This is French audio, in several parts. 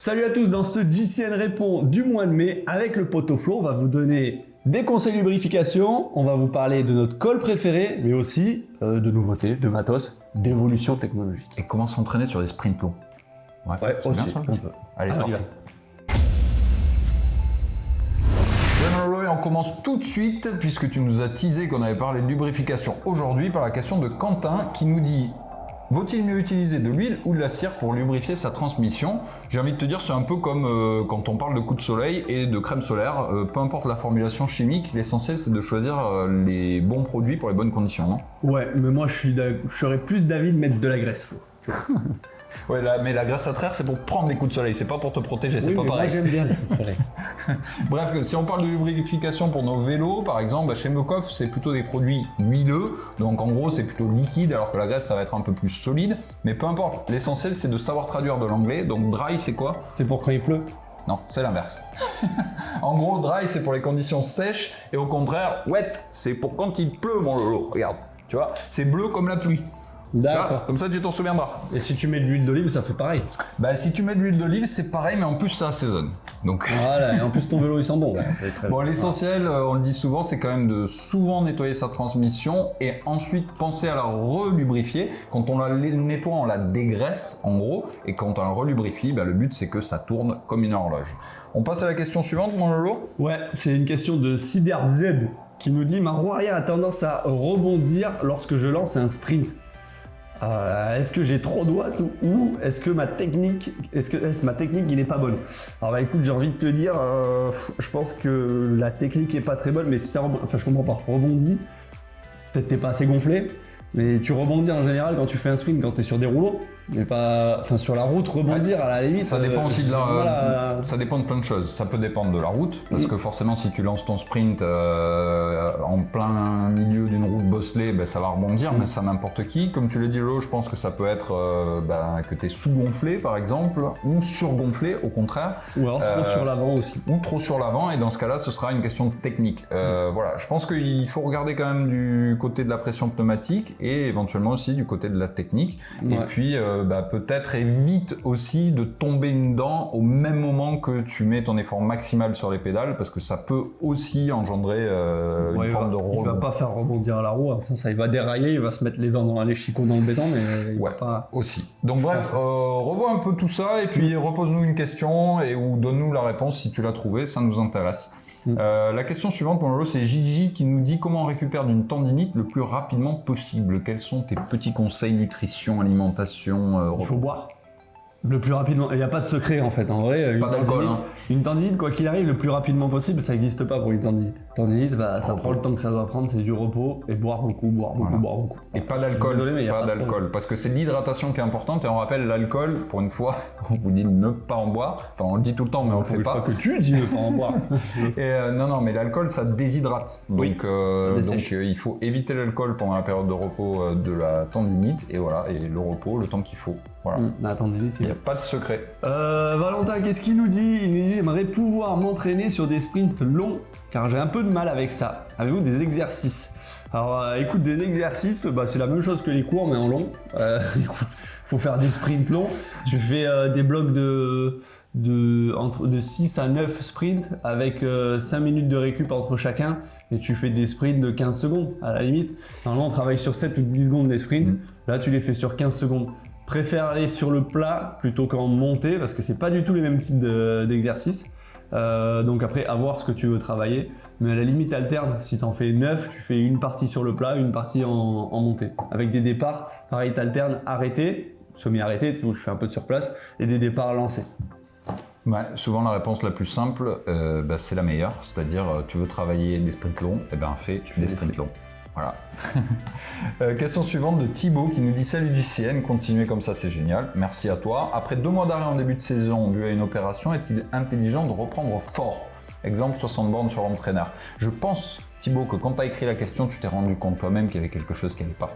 Salut à tous, dans ce JCN Répond du mois de mai, avec le Poteau Flow, on va vous donner des conseils lubrification, on va vous parler de notre colle préféré, mais aussi de nouveautés, de matos, d'évolution technologique. Et comment s'entraîner sur des sprints longs. Ouais, c'est aussi, bien, ça. on peut. Allez, c'est parti. On commence tout de suite, puisque tu nous as teasé qu'on avait parlé de lubrification aujourd'hui, par la question de Quentin qui nous dit: vaut-il mieux utiliser de l'huile ou de la cire pour lubrifier sa transmission? J'ai envie de te dire, c'est un peu comme quand on parle de coups de soleil et de crème solaire. Peu importe la formulation chimique, l'essentiel c'est de choisir les bons produits pour les bonnes conditions, non? Ouais, mais moi je serais plus d'avis de mettre de la graisse, Flo. Ouais, mais la graisse à traire, c'est pour prendre des coups de soleil, c'est pas pour te protéger, c'est Oui, pas mais pareil. moi j'aime bien les coups de soleil. Bref, si on parle de lubrification pour nos vélos, par exemple, chez Meucoff, c'est plutôt des produits huileux, donc en gros c'est plutôt liquide, alors que la graisse ça va être un peu plus solide, mais peu importe, l'essentiel c'est de savoir traduire de l'anglais. Donc dry c'est quoi? C'est pour quand il pleut. Non, c'est l'inverse. En gros, dry c'est pour les conditions sèches, et au contraire, wet c'est pour quand il pleut, mon lolo. Regarde, tu vois, c'est bleu comme la pluie. D'accord. Comme ça tu t'en souviendras. Et si tu mets de l'huile d'olive, ça fait pareil. Bah si tu mets de l'huile d'olive, c'est pareil, mais en plus ça assaisonne. Donc... Voilà, et en plus ton vélo il sent bon. Là. Bon, l'essentiel, on le dit souvent, c'est quand même de souvent nettoyer sa transmission et ensuite penser à la relubrifier. Quand on la nettoie, on la dégraisse en gros, et quand on la relubrifie, bah, le but c'est que ça tourne comme une horloge. On passe à la question suivante, mon Lolo. Ouais, c'est une question de CyberZ qui nous dit: ma roue arrière a tendance à rebondir lorsque je lance un sprint. Est-ce que j'ai trop de watts ou est-ce que ma technique qui n'est pas bonne? Alors bah écoute, j'ai envie de te dire, je pense que la technique est pas très bonne, mais si ça je comprends pas, rebondit, peut-être t'es pas assez gonflé, mais tu rebondis en général quand tu fais un sprint, quand t'es sur des rouleaux, mais pas, sur la route, rebondir Ouais, à la limite. Ça dépend aussi de voilà. Ça dépend de plein de choses. Ça peut dépendre de la route, parce que forcément si tu lances ton sprint en plein milieu d'une route bosselée, ben, ça va rebondir, mais ça n'importe qui. Comme tu l'as dit, Lolo, je pense que ça peut être que tu es sous-gonflé par exemple, ou surgonflé au contraire. Ou alors trop sur l'avant aussi. Ou trop sur l'avant, et dans ce cas-là, ce sera une question de technique. Voilà, je pense qu'il faut regarder quand même du côté de la pression pneumatique et éventuellement aussi du côté de la technique. Ouais. Et puis peut-être évite aussi de tomber dedans au même moment que tu mets ton effort maximal sur les pédales, parce que ça peut aussi engendrer une forme de rebond. Il va pas faire rebondir la roue, enfin, ça, il va dérailler, il va se mettre les dents dans l'échicot dans le béton, mais il va pas... aussi. Donc bref, revois un peu tout ça et puis repose-nous une question ou donne-nous la réponse si tu l'as trouvée, ça nous intéresse. La question suivante, mon Lolo, c'est Gigi qui nous dit: comment on récupère d'une tendinite le plus rapidement possible? Quels sont tes petits conseils nutrition, alimentation, Il faut boire le plus rapidement. Il n'y a pas de secret en fait. En vrai, pas d'alcool. Une tendinite, quoi qu'il arrive, le plus rapidement possible, ça n'existe pas pour une tendinite. Tendinite, ça prend le temps que ça doit prendre, c'est du repos et boire beaucoup, boire beaucoup. Et pas d'alcool. Pas d'alcool, parce que c'est l'hydratation qui est importante. Et on rappelle, l'alcool, pour une fois, on vous dit de ne pas en boire. Enfin, on le dit tout le temps, mais on le fait pas. Une fois que tu dis ne pas en boire. Et non, mais l'alcool, ça déshydrate. Donc, il faut éviter l'alcool pendant la période de repos de la tendinite. Et voilà, et le repos, le temps qu'il faut. Voilà. La tendinite, c'est... Il n'y a pas de secret. Valentin, qu'est-ce qu'il nous dit? Il nous dit: j'aimerais pouvoir m'entraîner sur des sprints longs, car j'ai un peu de mal avec ça. Avez-vous des exercices? Alors écoute, des exercices, c'est la même chose que les cours, mais en long. Écoute, faut faire des sprints longs. Je fais des blocs de 6 à 9 sprints avec 5 minutes de récup entre chacun, et tu fais des sprints de 15 secondes à la limite. Normalement on travaille sur 7 ou 10 secondes des sprints, là tu les fais sur 15 secondes. Préfère aller sur le plat plutôt qu'en montée, parce que c'est pas du tout les mêmes types d'exercices. Donc après, à voir ce que tu veux travailler, mais à la limite alterne. Si tu en fais 9, tu fais une partie sur le plat, une partie en montée, avec des départs. Pareil, tu alternes arrêté, semi-arrêté, tu fais un peu de surplace, et des départs lancés. Ouais, souvent la réponse la plus simple, c'est la meilleure, c'est-à-dire tu veux travailler des sprints longs, fais des sprints longs. Voilà. Question suivante de Thibaut qui nous dit: salut JCN, continuez comme ça, c'est génial, merci à toi. Après 2 mois d'arrêt en début de saison dû à une opération, est-il intelligent de reprendre fort? Exemple 60 bornes sur l'entraîneur. Je pense, Thibaut, que quand tu as écrit la question, tu t'es rendu compte toi-même qu'il y avait quelque chose qui n'allait pas.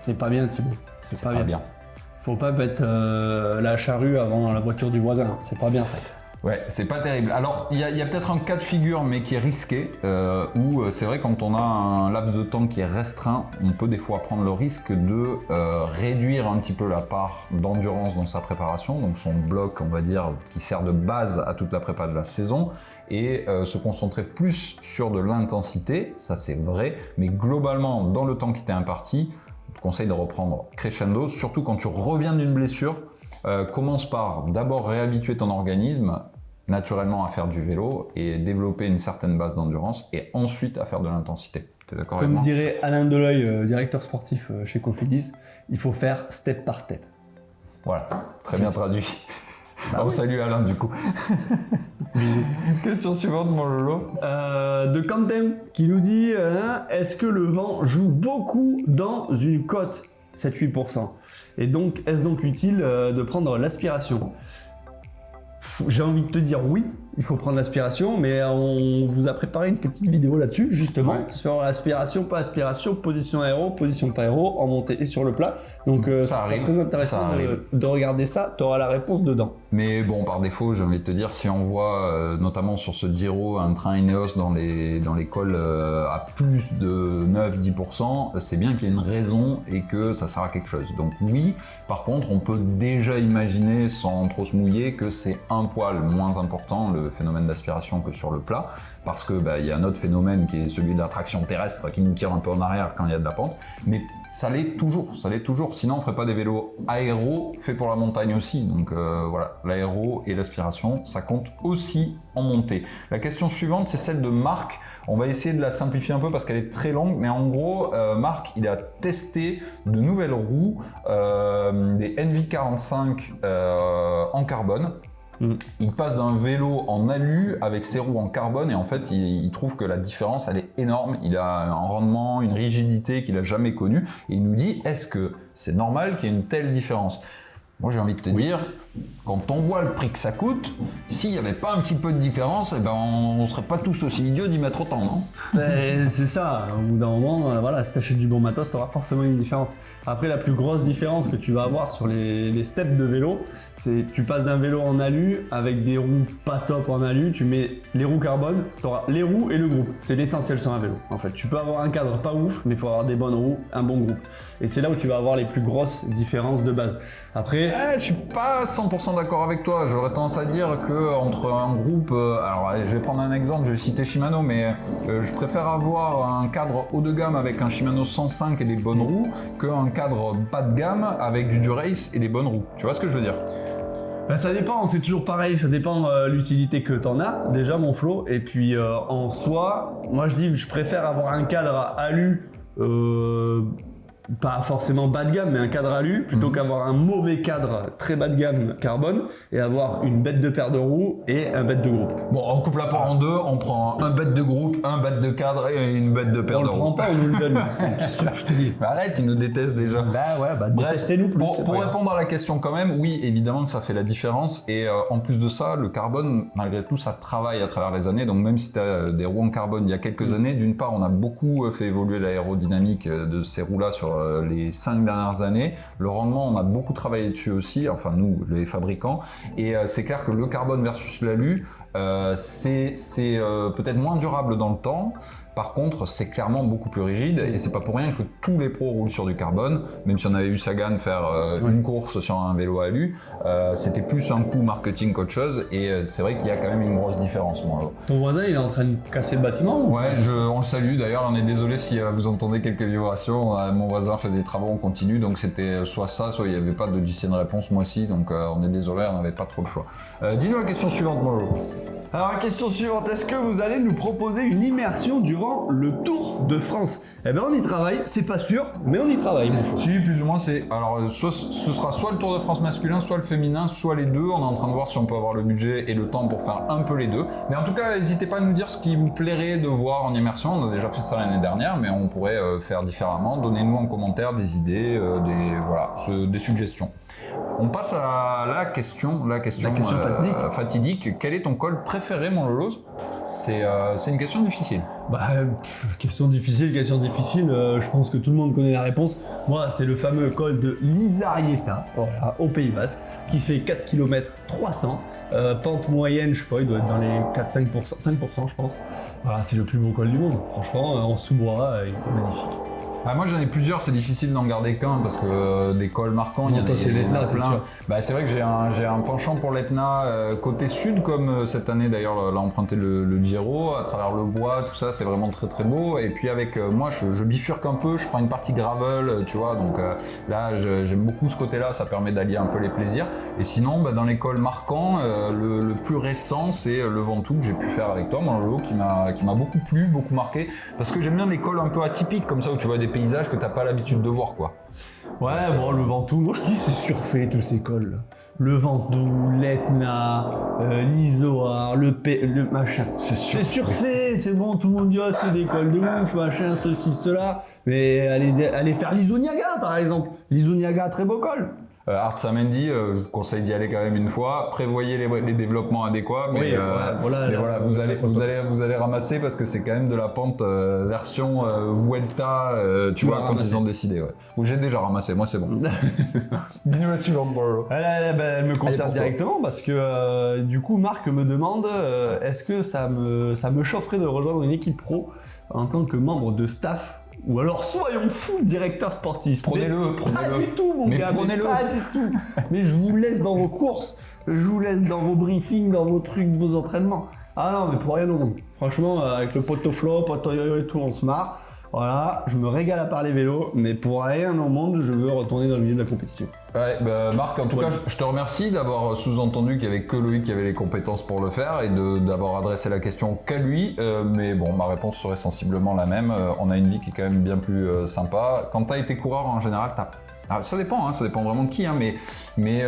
C'est pas bien, Thibaut. C'est pas bien. Faut pas mettre la charrue avant la voiture du voisin, c'est pas bien ça. Ouais, c'est pas terrible. Alors, il y a peut-être un cas de figure, mais qui est risqué, où c'est vrai, quand on a un laps de temps qui est restreint, on peut des fois prendre le risque de réduire un petit peu la part d'endurance dans sa préparation, donc son bloc, on va dire, qui sert de base à toute la prépa de la saison, et se concentrer plus sur de l'intensité, ça c'est vrai, mais globalement, dans le temps qui t'est imparti, je te conseille de reprendre crescendo, surtout quand tu reviens d'une blessure. Commence par d'abord réhabituer ton organisme naturellement à faire du vélo et développer une certaine base d'endurance et ensuite à faire de l'intensité. T'es d'accord avec Comme moi? dirait Alain Deleuil, directeur sportif chez Cofidis, il faut faire step par step. Voilà, très bien traduit. Bah On oui. salue Alain du coup. Question suivante mon Lolo. De Quentin qui nous dit est-ce que le vent joue beaucoup dans une côte 7-8%. Et donc, est-ce donc utile de prendre l'aspiration? J'ai envie de te dire oui, il faut prendre l'aspiration, mais on vous a préparé une petite vidéo là-dessus, justement, sur aspiration, pas aspiration, position aéro, position pas aéro, en montée et sur le plat. Donc ça sera très intéressant de regarder ça, tu auras la réponse dedans. Mais bon, par défaut, j'ai envie de te dire, si on voit notamment sur ce Giro un train Ineos dans les cols à plus de 9-10%, c'est bien qu'il y ait une raison et que ça sert à quelque chose. Donc oui, par contre, on peut déjà imaginer, sans trop se mouiller, que c'est un poil moins important le phénomène d'aspiration que sur le plat, parce que y a un autre phénomène qui est celui de l'attraction terrestre qui nous tire un peu en arrière quand il y a de la pente, mais ça l'est toujours, sinon on ferait pas des vélos aéro faits pour la montagne aussi, donc voilà, l'aéro et l'aspiration, ça compte aussi en montée. La question suivante, c'est celle de Marc, on va essayer de la simplifier un peu parce qu'elle est très longue, mais en gros, Marc, il a testé de nouvelles roues, des NV45 en carbone. Il passe d'un vélo en alu avec ses roues en carbone et en fait il trouve que la différence elle est énorme, il a un rendement, une rigidité qu'il a jamais connue et il nous dit est-ce que c'est normal qu'il y ait une telle différence? Moi j'ai envie de te dire, quand on voit le prix que ça coûte, s'il n'y avait pas un petit peu de différence, on serait pas tous aussi idiots d'y mettre autant, non? C'est ça, au bout d'un moment, voilà, si tu achètes du bon matos, tu auras forcément une différence. Après, la plus grosse différence que tu vas avoir sur les steps de vélo, c'est tu passes d'un vélo en alu avec des roues pas top en alu, tu mets les roues carbone, tu auras les roues et le groupe. C'est l'essentiel sur un vélo, en fait. Tu peux avoir un cadre pas ouf, mais il faut avoir des bonnes roues, un bon groupe. Et c'est là où tu vas avoir les plus grosses différences de base. Après, je suis pas 100% d'accord avec toi. J'aurais tendance à dire que entre un groupe, alors allez, je vais prendre un exemple, je vais citer Shimano, mais je préfère avoir un cadre haut de gamme avec un Shimano 105 et des bonnes roues qu'un cadre bas de gamme avec du Dura-Ace et des bonnes roues. Tu vois ce que je veux dire? Ça dépend, c'est toujours pareil, ça dépend l'utilité que t'en as, déjà mon Flo, et puis en soi, moi je dis je préfère avoir un cadre à alu, pas forcément bas de gamme, mais un cadre alu, plutôt qu'avoir un mauvais cadre très bas de gamme carbone et avoir une bête de paire de roues et un bête de groupe. Bon, on coupe la part en deux, on prend un bête de groupe, un bête de cadre et une bête de paire de roues. On le prend pas, on nous le donne. Je te dis. Mais arrête, il nous déteste déjà. Détestez-nous plus. Pour répondre à la question quand même, oui, évidemment que ça fait la différence et en plus de ça, le carbone, malgré tout, ça travaille à travers les années. Donc même si tu as des roues en carbone il y a quelques années, d'une part, on a beaucoup fait évoluer l'aérodynamique de ces roues-là sur les 5 dernières années. Le rendement, on a beaucoup travaillé dessus aussi, enfin nous, les fabricants. Et c'est clair que le carbone versus l'alu, c'est peut-être moins durable dans le temps. Par contre, c'est clairement beaucoup plus rigide et c'est pas pour rien que tous les pros roulent sur du carbone. Même si on avait vu Sagan faire une course sur un vélo alu, c'était plus un coup marketing qu'autre chose et c'est vrai qu'il y a quand même une grosse différence. Moi. Ton voisin, il est en train de casser le bâtiment? Ouais, on le salue d'ailleurs, on est désolé si vous entendez quelques vibrations. Mon voisin fait des travaux en continu, donc c'était soit ça, soit il n'y avait pas de de réponse moi aussi, donc on est désolé, on n'avait pas trop le choix. Dis-nous la question suivante, Moro. Alors la question suivante, est-ce que vous allez nous proposer une immersion durant le Tour de France? Eh bien on y travaille, c'est pas sûr, mais on y travaille. Si, plus ou moins c'est... Alors ce sera soit le Tour de France masculin, soit le féminin, soit les deux. On est en train de voir si on peut avoir le budget et le temps pour faire un peu les deux. Mais en tout cas, n'hésitez pas à nous dire ce qui vous plairait de voir en immersion. On a déjà fait ça l'année dernière, mais on pourrait faire différemment. Donnez-nous en commentaire des idées, des suggestions. On passe à la question fatidique. Quel est ton col préféré, mon Lolo? C'est une question difficile. Question difficile. Je pense que tout le monde connaît la réponse. Moi, c'est le fameux col de Lizarrieta, voilà, au Pays Basque, qui fait 4 km 300 pente moyenne, je sais pas, il doit être dans les 4-5%, 5% je pense. Voilà, c'est le plus beau col du monde. Franchement, en sous-bois, il est magnifique. Ah, moi j'en ai plusieurs, c'est difficile d'en garder qu'un parce que des cols marquants, il y en a, c'est l'Etna, c'est plein. sûr. Bah, c'est vrai que j'ai un penchant pour l'Etna côté sud, comme cette année d'ailleurs, là emprunté le Giro, à travers le bois, tout ça, c'est vraiment très très beau. Et puis avec moi, je bifurque un peu, je prends une partie gravel, tu vois, donc là j'aime beaucoup ce côté-là, ça permet d'allier un peu les plaisirs. Et sinon, bah, dans les cols marquants, le plus récent, c'est le Ventoux que j'ai pu faire avec toi, mon Lolo, qui m'a beaucoup plu, beaucoup marqué, parce que j'aime bien les cols un peu atypiques, comme ça, où tu vois des paysages que t'as pas l'habitude de voir, quoi. Ouais, bon, le Ventoux, moi je dis c'est surfait tous ces cols. Le Ventoux, l'Etna, l'Izoard, le machin. C'est surfait, c'est bon, tout le monde dit oh, c'est des cols de ouf, machin, ceci, cela. Mais allez faire l'Isoniaga par exemple. L'Isoniaga, très beau col. Artsamendi, je conseille d'y aller quand même une fois. Prévoyez les développements adéquats, mais, oui, voilà, vous allez ramasser parce que c'est quand même de la pente version Vuelta, tu vois, quand ils ont décidé. Ouais. Ou j'ai déjà ramassé, moi c'est bon. Dis-nous la suivante, Bro. Elle me concerne directement parce que du coup Marc me demande est-ce que ça me chaufferait de rejoindre une équipe pro en tant que membre de staff. Ou alors soyons fous, directeur sportif. Prenez-le. Pas du tout, mon gars. Prenez-le. Pas du tout. Mais je vous laisse dans vos courses, je vous laisse dans vos briefings, dans vos trucs, vos entraînements. Ah non, mais pour rien au monde. Franchement, avec le poteau flop, poteau yo-yo et tout, on se marre. Voilà, je me régale à parler vélo, mais pour rien au monde, je veux retourner dans le milieu de la compétition. Ouais, bah Marc, en tout cas, je te remercie d'avoir sous-entendu qu'il n'y avait que Loïc qui avait les compétences pour le faire et d'avoir adressé la question qu'à lui. Mais bon, ma réponse serait sensiblement la même. On a une vie qui est quand même bien plus sympa. Quand tu as été coureur, en général, ça dépend, ça dépend vraiment de qui, mais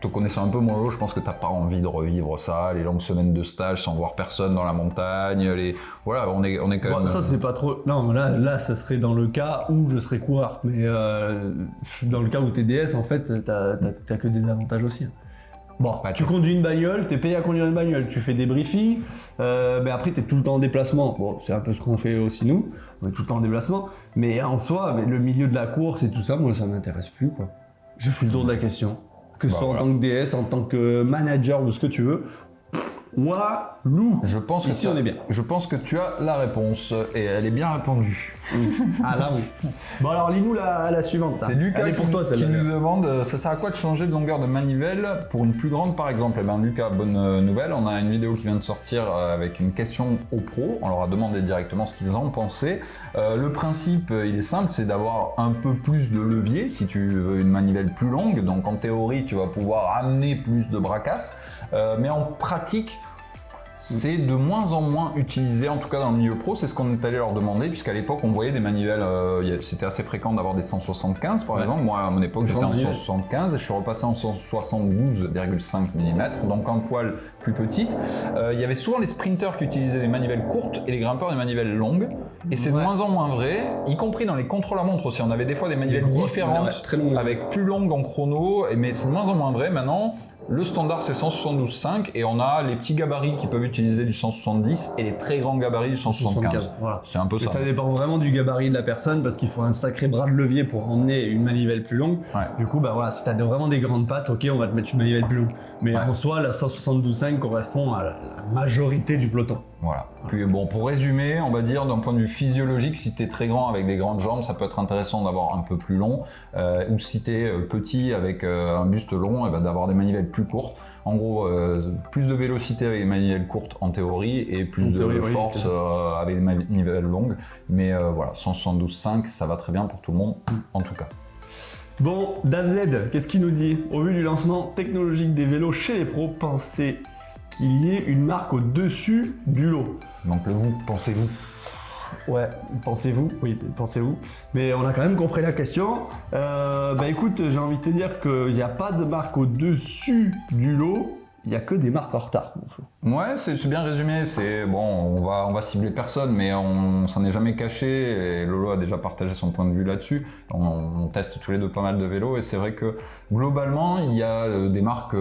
te connaissant un peu mon lot, je pense que t'as pas envie de revivre ça, les longues semaines de stage sans voir personne dans la montagne, voilà, on est quand même... Ça c'est pas trop... Non, là ça serait dans le cas où je serais coureur, mais dans le cas où t'es DS, en fait, t'as que des avantages aussi. Bon, tu conduis une bagnole, t'es payé à conduire une bagnole, tu fais des briefings, mais après t'es tout le temps en déplacement. Bon, c'est un peu ce qu'on fait aussi nous, on est tout le temps en déplacement, mais en soi, le milieu de la course et tout ça, moi ça m'intéresse plus, quoi. Je fais le tour de la question, que ce soit en tant que DS, en tant que manager ou ce que tu veux. Moi, nous, ici on est bien. Je pense que tu as la réponse et elle est bien répondue. Ah là oui. Bon alors lis-nous la suivante. C'est Lucas qui nous demande ça sert à quoi de changer de longueur de manivelle pour une plus grande par exemple. Eh bien Lucas, bonne nouvelle, on a une vidéo qui vient de sortir avec une question aux pros. On leur a demandé directement ce qu'ils en pensaient. Le principe il est simple, c'est d'avoir un peu plus de levier si tu veux une manivelle plus longue. Donc en théorie tu vas pouvoir amener plus de bracasses. Mais en pratique, c'est de moins en moins utilisé, en tout cas dans le milieu pro, c'est ce qu'on est allé leur demander, puisqu'à l'époque on voyait des manivelles, c'était assez fréquent d'avoir des 175 par exemple, moi à mon époque j'étais en 175 et je suis repassé en 172,5 mm, donc un poil plus petite. Il y avait souvent les sprinters qui utilisaient des manivelles courtes et les grimpeurs des manivelles longues, et c'est de moins en moins vrai, y compris dans les contrôles à montre aussi, on avait des fois des manivelles différentes, avec plus longues en chrono, mais c'est de moins en moins vrai maintenant. Le standard c'est 172,5 et on a les petits gabarits qui peuvent utiliser du 170 et les très grands gabarits du 175. Voilà. C'est un peu ça. Ça dépend vraiment du gabarit de la personne parce qu'il faut un sacré bras de levier pour emmener une manivelle plus longue. Ouais. Du coup, bah voilà, si t'as vraiment des grandes pattes, ok, on va te mettre une manivelle plus longue. Mais en soi, la 172,5 correspond à la majorité du peloton. Voilà. Puis bon, pour résumer, on va dire d'un point de vue physiologique, si t'es très grand avec des grandes jambes, ça peut être intéressant d'avoir un peu plus long, ou si t'es petit avec un buste long, et ben d'avoir des manivelles plus courtes. En gros, plus de vélocité avec des manivelles courtes en théorie et plus de force avec des manivelles longues. Mais voilà, 172,5, ça va très bien pour tout le monde, en tout cas. Bon, DavZ, qu'est-ce qu'il nous dit? Au vu du lancement technologique des vélos chez les pros, pensez qu'il y ait une marque au-dessus du lot. Donc le vous, pensez-vous? Ouais, pensez-vous, oui, pensez-vous. Mais on a quand même compris la question. Bah écoute, j'ai envie de te dire qu'il n'y a pas de marque au-dessus du lot, il n'y a que des marques en retard. Ouais, c'est bien résumé. C'est bon, on va cibler personne, mais on s'en est jamais caché. Et Lolo a déjà partagé son point de vue là-dessus. On teste tous les deux pas mal de vélos et c'est vrai que globalement, il y a des marques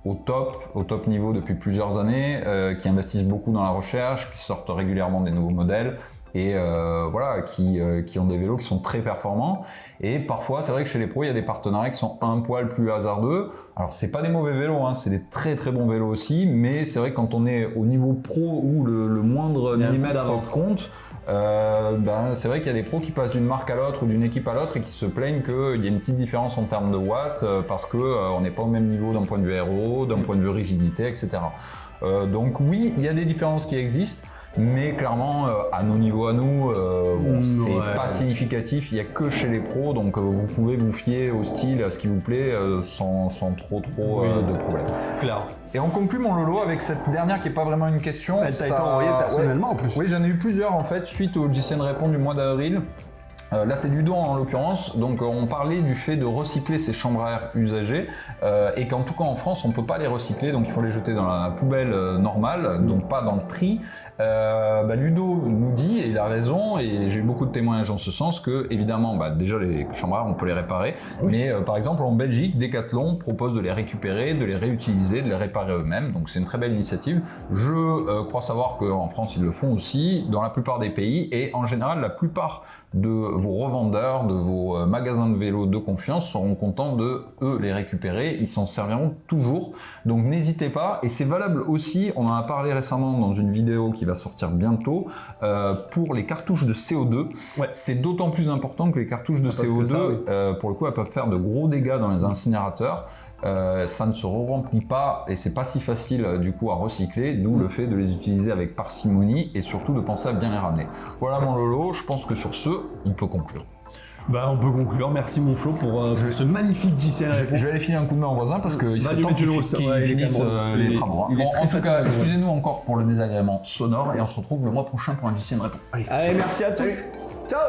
au top niveau depuis plusieurs années, qui investissent beaucoup dans la recherche, qui sortent régulièrement des nouveaux modèles. et voilà, qui ont des vélos qui sont très performants. Et parfois, c'est vrai que chez les pros, il y a des partenariats qui sont un poil plus hasardeux. Alors, c'est pas des mauvais vélos, hein, c'est des très très bons vélos aussi, mais c'est vrai que quand on est au niveau pro où le moindre millimètre compte, c'est vrai qu'il y a des pros qui passent d'une marque à l'autre ou d'une équipe à l'autre et qui se plaignent qu'il y a une petite différence en termes de watts parce qu'on n'est pas au même niveau d'un point de vue aéro, d'un point de vue rigidité, etc. Donc oui, il y a des différences qui existent. Mais clairement, à nos niveaux à nous, c'est pas significatif, il n'y a que chez les pros, donc vous pouvez vous fier au style, à ce qui vous plaît, sans trop de problèmes. Clair. Et on conclut mon Lolo avec cette dernière qui n'est pas vraiment une question. Elle t'a été envoyée personnellement en plus. Oui, j'en ai eu plusieurs en fait, suite au JCN Répond du mois d'avril. Là c'est Ludo en l'occurrence, donc on parlait du fait de recycler ces chambres à air usagées et qu'en tout cas en France on peut pas les recycler, donc il faut les jeter dans la poubelle normale, donc pas dans le tri. Ludo nous dit, et il a raison, et j'ai eu beaucoup de témoignages en ce sens, que évidemment déjà les chambres à air on peut les réparer, mais par exemple en Belgique, Decathlon propose de les récupérer, de les réutiliser, de les réparer eux-mêmes, donc c'est une très belle initiative. Je crois savoir qu'en France ils le font aussi, dans la plupart des pays, et en général la plupart de vos revendeurs, de vos magasins de vélos de confiance seront contents de eux les récupérer, ils s'en serviront toujours, donc n'hésitez pas. Et c'est valable aussi, on en a parlé récemment dans une vidéo qui va sortir bientôt, pour les cartouches de CO2. C'est d'autant plus important que les cartouches de CO2, pour le coup, elles peuvent faire de gros dégâts dans les incinérateurs. Ça ne se remplit pas et c'est pas si facile du coup à recycler, d'où le fait de les utiliser avec parcimonie et surtout de penser à bien les ramener. Voilà mon Lolo, je pense que sur ce, on peut conclure. On peut conclure. Merci mon Flo pour ce magnifique JCN Répond. Je vais aller filer un coup de main au voisin parce qu'il serait temps qu'il finisse les travaux. En tout cas, excusez-nous encore pour le désagrément sonore et on se retrouve le mois prochain pour un JCN Répond. Allez, merci à tous. Ciao.